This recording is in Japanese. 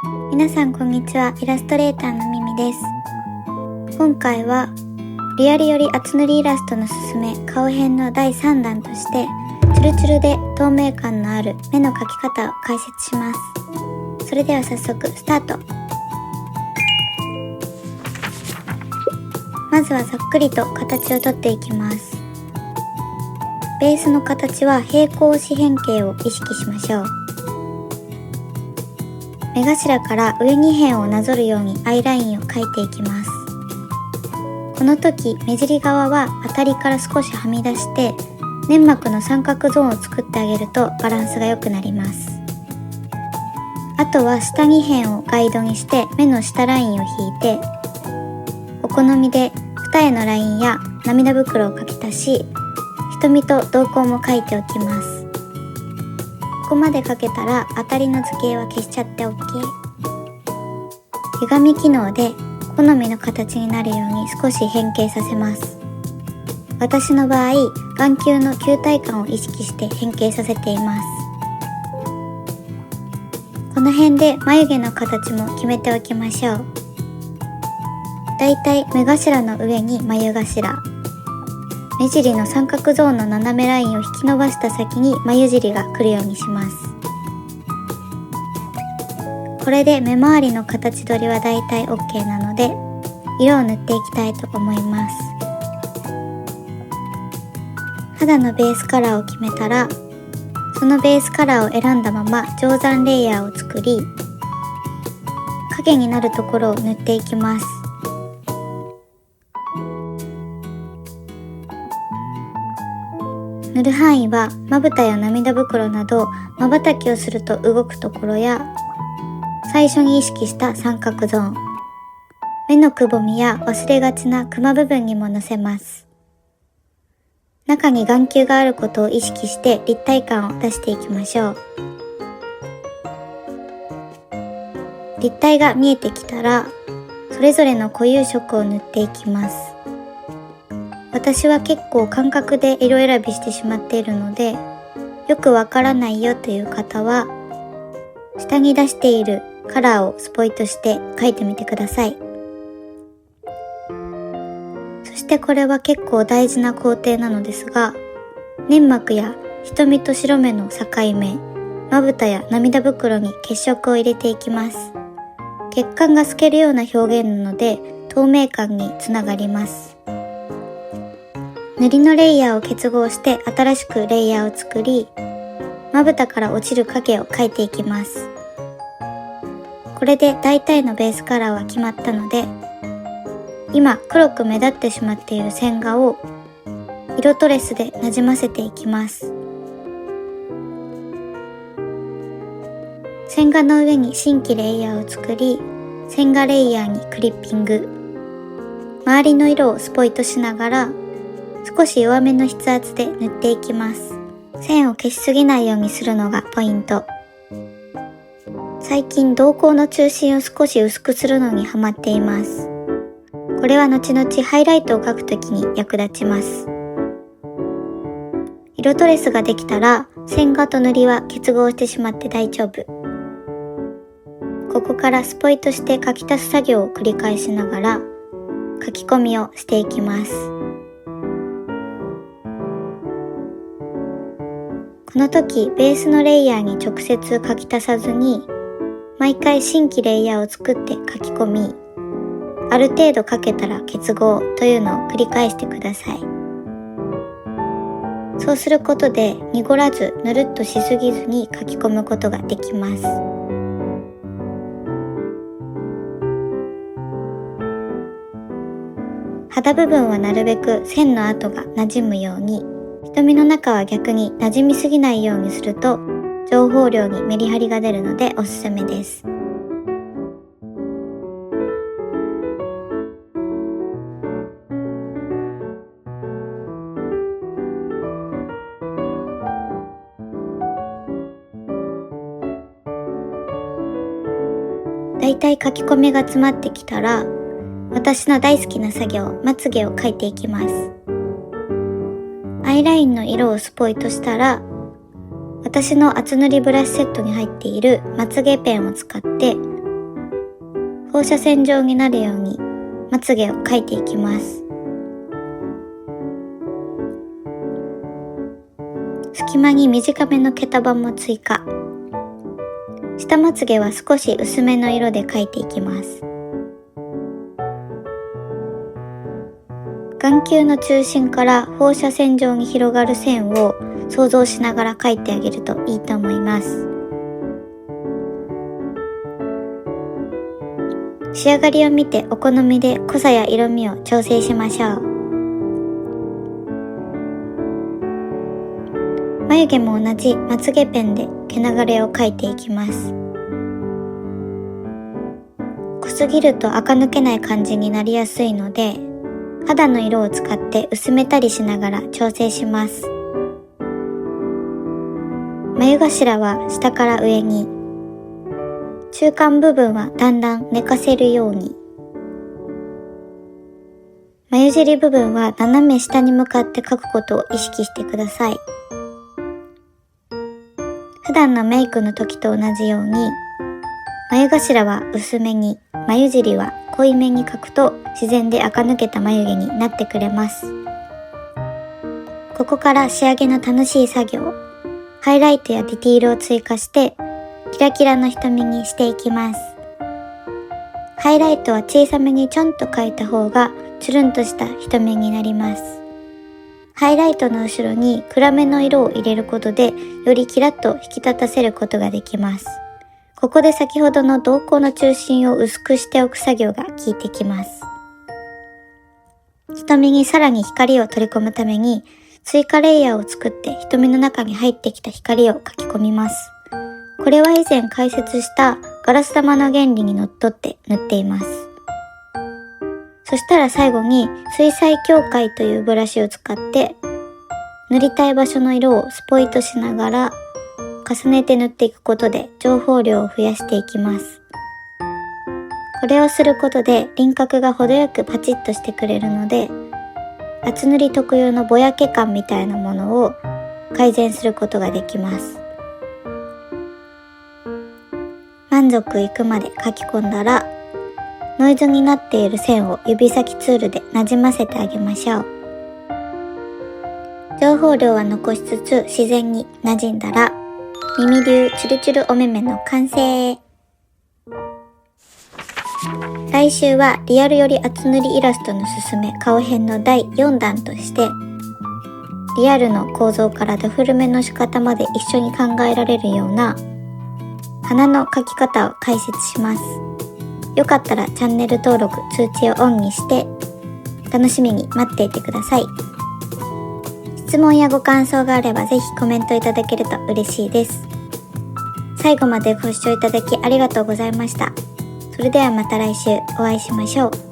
皆さんこんにちは。イラストレーターのミミです。今回はリアルより厚塗りイラストのすすめ顔編の第3弾としてツルツルで透明感のある目の描き方を解説します。それでは早速スタート。まずはざっくりと形をとっていきます。ベースの形は平行四辺形を意識しましょう。目頭から上2辺をなぞるようにアイラインを描いていきます。この時目尻側は当たりから少しはみ出して粘膜の三角ゾーンを作ってあげるとバランスが良くなります。あとは下2辺をガイドにして目の下ラインを引いて、お好みで二重のラインや涙袋を描き足し、瞳と瞳孔も描いておきます。ここまで描けたら当たりの図形は消しちゃって OK。 歪み機能で好みの形になるように少し変形させます。私の場合、眼球の球体感を意識して変形させています。この辺で眉毛の形も決めておきましょう。だいたい目頭の上に眉頭、目尻の三角ゾーンの斜めラインを引き伸ばした先に眉尻が来るようにします。これで目周りの形取りはだいたい OK なので、色を塗っていきたいと思います。肌のベースカラーを決めたら、そのベースカラーを選んだまま定山レイヤーを作り、影になるところを塗っていきます。塗る範囲はまぶたや涙袋など瞬きをすると動くところや、最初に意識した三角ゾーン、目のくぼみや忘れがちなクマ部分にものせます。中に眼球があることを意識して立体感を出していきましょう。立体が見えてきたら、それぞれの固有色を塗っていきます。私は結構感覚で色選びしてしまっているので、よくわからないよという方は、下に出しているカラーをスポイトして描いてみてください。そしてこれは結構大事な工程なのですが、粘膜や瞳と白目の境目、まぶたや涙袋に血色を入れていきます。血管が透けるような表現なので、透明感につながります。塗りのレイヤーを結合して新しくレイヤーを作り、まぶたから落ちる影を描いていきます。これで大体のベースカラーは決まったので、今黒く目立ってしまっている線画を色トレスでなじませていきます。線画の上に新規レイヤーを作り、線画レイヤーにクリッピング。周りの色をスポイトしながら、少し弱めの筆圧で塗っていきます。線を消しすぎないようにするのがポイント。最近瞳孔の中心を少し薄くするのにハマっています。これは後々ハイライトを描くときに役立ちます。色トレスができたら、線画と塗りは結合してしまって大丈夫。ここからスポイトして描き足す作業を繰り返しながら、書き込みをしていきます。この時、ベースのレイヤーに直接書き足さずに、毎回新規レイヤーを作って書き込み、ある程度書けたら結合というのを繰り返してください。そうすることで濁らずぬるっとしすぎずに書き込むことができます。肌部分はなるべく線の跡が馴染むように、瞳の中は逆に馴染みすぎないようにすると情報量にメリハリが出るのでおすすめです。だいたい書き込みが詰まってきたら、私の大好きな作業、まつげを描いていきます。アイラインの色をスポイトしたら、私の厚塗りブラシセットに入っているまつげペンを使って放射線状になるようにまつげを描いていきます。隙間に短めの毛束も追加。下まつげは少し薄めの色で描いていきます。眼球の中心から放射線状に広がる線を想像しながら描いてあげるといいと思います。仕上がりを見てお好みで濃さや色味を調整しましょう。眉毛も同じまつげペンで毛流れを描いていきます。濃すぎると垢抜けない感じになりやすいので、肌の色を使って薄めたりしながら調整します。眉頭は下から上に、中間部分はだんだん寝かせるように、眉尻部分は斜め下に向かって描くことを意識してください。普段のメイクの時と同じように、眉頭は薄めに、眉尻は濃いめに描くと自然で垢抜けた眉毛になってくれます。ここから仕上げの楽しい作業、ハイライトやディティールを追加してキラキラの瞳にしていきます。ハイライトは小さめにちょんと描いた方がつるんとした瞳になります。ハイライトの後ろに暗めの色を入れることでよりキラッと引き立たせることができます。ここで先ほどの瞳孔の中心を薄くしておく作業が効いてきます。瞳にさらに光を取り込むために追加レイヤーを作って瞳の中に入ってきた光を書き込みます。これは以前解説したガラス玉の原理にのっとって塗っています。そしたら最後に水彩境界というブラシを使って塗りたい場所の色をスポイトしながら重ねて塗っていくことで情報量を増やしていきます。これをすることで輪郭が程よくパチッとしてくれるので、厚塗り特有のぼやけ感みたいなものを改善することができます。満足いくまで描き込んだら、ノイズになっている線を指先ツールでなじませてあげましょう。情報量は残しつつ自然になじんだら、ミミ流チュルチュルお目目の完成。来週はリアルより厚塗りイラストのすすめ顔編の第4弾として、リアルの構造からデフォルメの仕方まで一緒に考えられるような鼻の描き方を解説します。よかったらチャンネル登録、通知をオンにして楽しみに待っていてください。質問やご感想があればぜひコメントいただけると嬉しいです。最後までご視聴いただきありがとうございました。それではまた来週お会いしましょう。